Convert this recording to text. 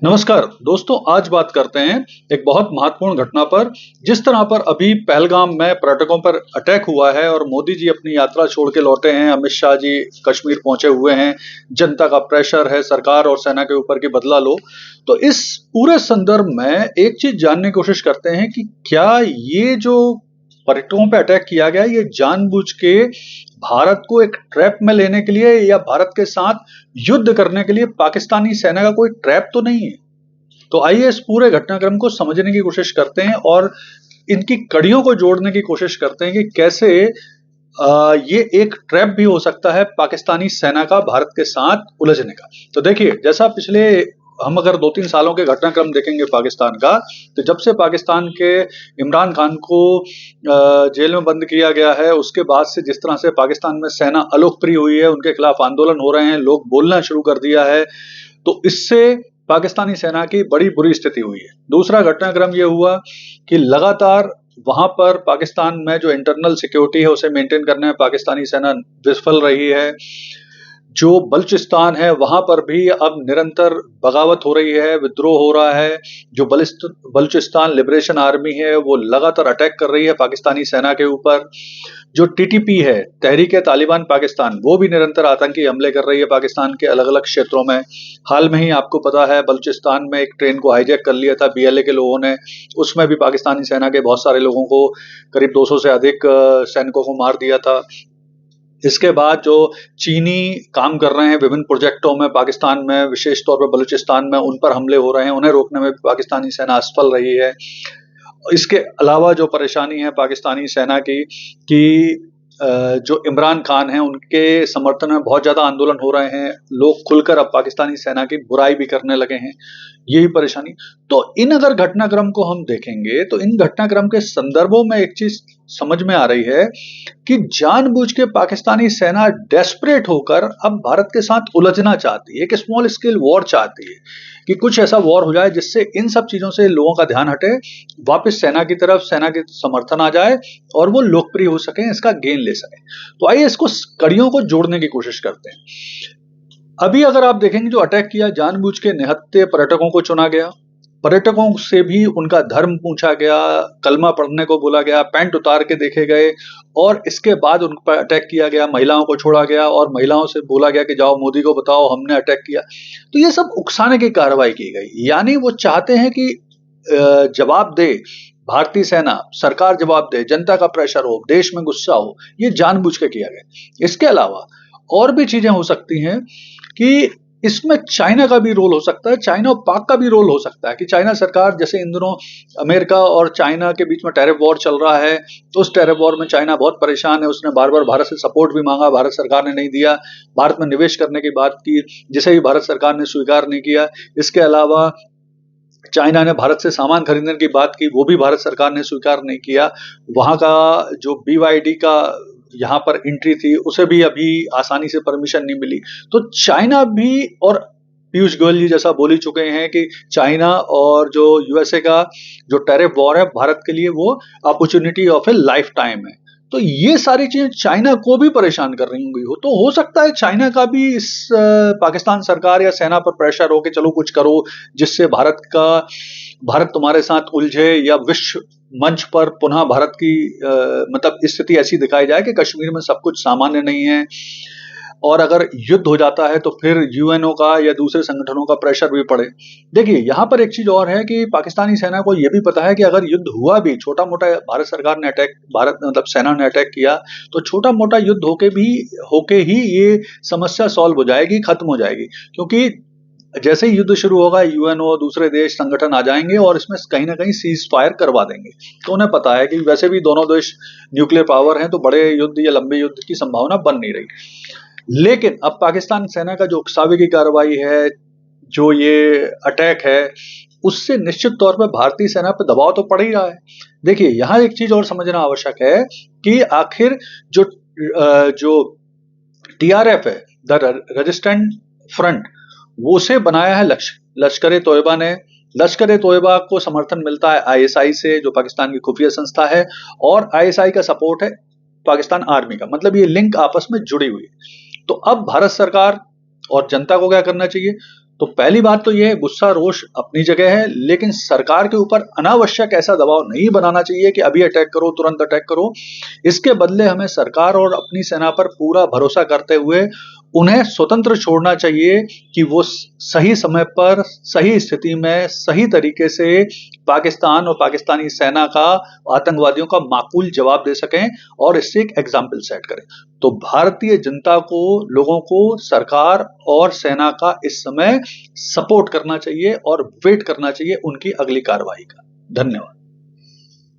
नमस्कार दोस्तों, आज बात करते हैं एक बहुत महत्वपूर्ण घटना पर। जिस तरह पर अभी पहलगाम में पर्यटकों पर अटैक हुआ है और मोदी जी अपनी यात्रा छोड़ के लौटे हैं, अमित शाह जी कश्मीर पहुंचे हुए हैं, जनता का प्रेशर है सरकार और सेना के ऊपर कि बदला लो। तो इस पूरे संदर्भ में एक चीज जानने की कोशिश करते हैं कि क्या ये जो पर्यटकों पे अटैक किया गया, ये जानबूझ के भारत को एक ट्रैप में लेने के लिए या भारत के साथ युद्ध करने के लिए पाकिस्तानी सेना का कोई ट्रैप तो नहीं है। तो आइए इस पूरे घटनाक्रम को समझने की कोशिश करते हैं और इनकी कड़ियों को जोड़ने की कोशिश करते हैं कि कैसे ये एक ट्रैप भी हो सकता है पाकिस्तानी सेना का भारत के साथ उलझने का। तो देखिए, जैसा पिछले हम अगर 2-3 सालों के घटनाक्रम देखेंगे पाकिस्तान का, तो जब से पाकिस्तान के इमरान खान को जेल में बंद किया गया है, उसके बाद से जिस तरह से पाकिस्तान में सेना अलोकप्रिय हुई है, उनके खिलाफ आंदोलन हो रहे हैं, लोग बोलना शुरू कर दिया है, तो इससे पाकिस्तानी सेना की बड़ी बुरी स्थिति हुई है। दूसरा घटनाक्रम यह हुआ कि लगातार वहां पर पाकिस्तान में जो इंटरनल सिक्योरिटी है उसे मेंटेन करने में पाकिस्तानी सेना विफल रही है। जो बलूचिस्तान है वहां पर भी अब निरंतर बगावत हो रही है, विद्रोह हो रहा है। जो बलूचिस्तान लिबरेशन आर्मी है वो लगातार अटैक कर रही है पाकिस्तानी सेना के ऊपर। जो टीटीपी है, तहरीक तालिबान पाकिस्तान, वो भी निरंतर आतंकी हमले कर रही है पाकिस्तान के अलग अलग क्षेत्रों में। हाल में ही आपको पता है बलूचिस्तान में एक ट्रेन को हाईजैक कर लिया था बीएलए के लोगों ने, उसमें भी पाकिस्तानी सेना के बहुत सारे लोगों को, करीब 200 से अधिक सैनिकों को मार दिया था। इसके बाद जो चीनी काम कर रहे हैं विभिन्न प्रोजेक्टों में पाकिस्तान में, विशेष तौर पर बलूचिस्तान में, उन पर हमले हो रहे हैं, उन्हें रोकने में पाकिस्तानी सेना असफल रही है। इसके अलावा जो परेशानी है पाकिस्तानी सेना की कि जो इमरान खान हैं उनके समर्थन में बहुत ज्यादा आंदोलन हो रहे हैं, लोग खुलकर अब पाकिस्तानी सेना की बुराई भी करने लगे हैं, यही परेशानी। तो इन अगर घटनाक्रम को हम देखेंगे तो इन घटनाक्रम के संदर्भों में एक चीज समझ में आ रही है कि जानबूझ के पाकिस्तानी सेना डेस्परेट होकर अब भारत के साथ उलझना चाहती है, एक स्मॉल स्केल वॉर चाहती है कि कुछ ऐसा वॉर हो जाए जिससे इन सब चीजों से लोगों का ध्यान हटे, वापस सेना की तरफ, सेना के समर्थन आ जाए और वो लोकप्रिय हो सके, इसका गेन ले सके। तो आइए इसको कड़ियों को जोड़ने की कोशिश करते हैं। अभी अगर आप देखेंगे जो अटैक किया, जानबूझ के निहत्थे पर्यटकों को चुना गया, पर्यटकों से भी उनका धर्म पूछा गया, कलमा पढ़ने को बोला गया, पैंट उतार के देखे गए और इसके बाद उन पर अटैक किया गया, महिलाओं को छोड़ा गया और महिलाओं से बोला गया कि जाओ मोदी को बताओ हमने अटैक किया। तो ये सब उकसाने की कार्रवाई की गई, यानी वो चाहते हैं कि जवाब दे भारतीय सेना, सरकार जवाब दे, जनता का प्रेशर हो, देश में गुस्सा हो, ये जानबूझ के किया गया। इसके अलावा और भी चीजें हो सकती हैं कि इसमें चाइना का भी रोल हो सकता है, चाइना और पाक का भी रोल हो सकता है कि चाइना सरकार, जैसे इन दिनों अमेरिका और चाइना के बीच में टैरिफ वॉर चल रहा है, तो उस टैरिफ वॉर में चाइना बहुत परेशान है, उसने बार बार भारत से सपोर्ट भी मांगा, भारत सरकार ने नहीं दिया, भारत में निवेश करने की बात की जिसे भी भारत सरकार ने स्वीकार नहीं किया। इसके अलावा चाइना ने भारत से सामान खरीदने की बात की, वो भी भारत सरकार ने स्वीकार नहीं किया। वहां का जो BYD का यहाँ पर एंट्री थी उसे भी अभी आसानी से परमिशन नहीं मिली। तो चाइना भी, और पीयूष गोयल जी जैसा बोल ही चुके हैं कि चाइना और जो यूएसए का जो टैरिफ वॉर है भारत के लिए वो opportunity of A life time है। तो ये सारी चीजें चाइना को भी परेशान कर रही होंगी। तो हो सकता है चाइना का भी इस पाकिस्तान सरकार या सेना पर प्रेशर हो कि चलो कुछ करो जिससे भारत तुम्हारे साथ उलझे, या विश्व मंच पर पुनः भारत की मतलब स्थिति ऐसी दिखाई जाए कि कश्मीर में सब कुछ सामान्य नहीं है और अगर युद्ध हो जाता है तो फिर यूएनओ का या दूसरे संगठनों का प्रेशर भी पड़े। देखिए, यहाँ पर एक चीज और है कि पाकिस्तानी सेना को यह भी पता है कि अगर युद्ध हुआ भी, छोटा मोटा भारत सरकार ने भारत मतलब सेना ने अटैक किया, तो छोटा मोटा युद्ध होके ही ये समस्या सॉल्व हो जाएगी, खत्म हो जाएगी। क्योंकि जैसे ही युद्ध शुरू होगा यूएनओ, दूसरे देश, संगठन आ जाएंगे और इसमें कहीं ना कहीं सीज फायर करवा देंगे। तो उन्हें पता है कि वैसे भी दोनों देश न्यूक्लियर पावर हैं, तो बड़े युद्ध या लंबे युद्ध की संभावना बन नहीं रही। लेकिन अब पाकिस्तान सेना का जो उकसावे की कार्रवाई है, जो ये अटैक है, उससे निश्चित तौर पर भारतीय सेना पर दबाव तो पड़ ही रहा है। देखिए, यहाँ एक चीज और समझना आवश्यक है कि आखिर जो TRF है, द रेजिस्टेंट फ्रंट, वो से बनाया है लश्कर तोयबा ने। लश्कर तोयबा को समर्थन मिलता है ISI से, जो पाकिस्तान की खुफिया संस्था है, और ISI का सपोर्ट है पाकिस्तान आर्मी का। मतलब ये लिंक आपस में जुड़ी हुई है। तो अब भारत सरकार और जनता को क्या करना चाहिए? तो पहली बात तो ये गुस्सा रोष अपनी जगह है, लेकिन सरकार के ऊपर अनावश्यक ऐसा दबाव नहीं बनाना चाहिए कि अभी अटैक करो, तुरंत अटैक करो। इसके बदले हमें सरकार और अपनी सेना पर पूरा भरोसा करते हुए उन्हें स्वतंत्र छोड़ना चाहिए कि वो सही समय पर, सही स्थिति में, सही तरीके से पाकिस्तान और पाकिस्तानी सेना का, आतंकवादियों का माकूल जवाब दे सकें और इससे एक एग्जाम्पल सेट करें। तो भारतीय जनता को, लोगों को सरकार और सेना का इस समय सपोर्ट करना चाहिए और वेट करना चाहिए उनकी अगली कार्रवाई का। धन्यवाद।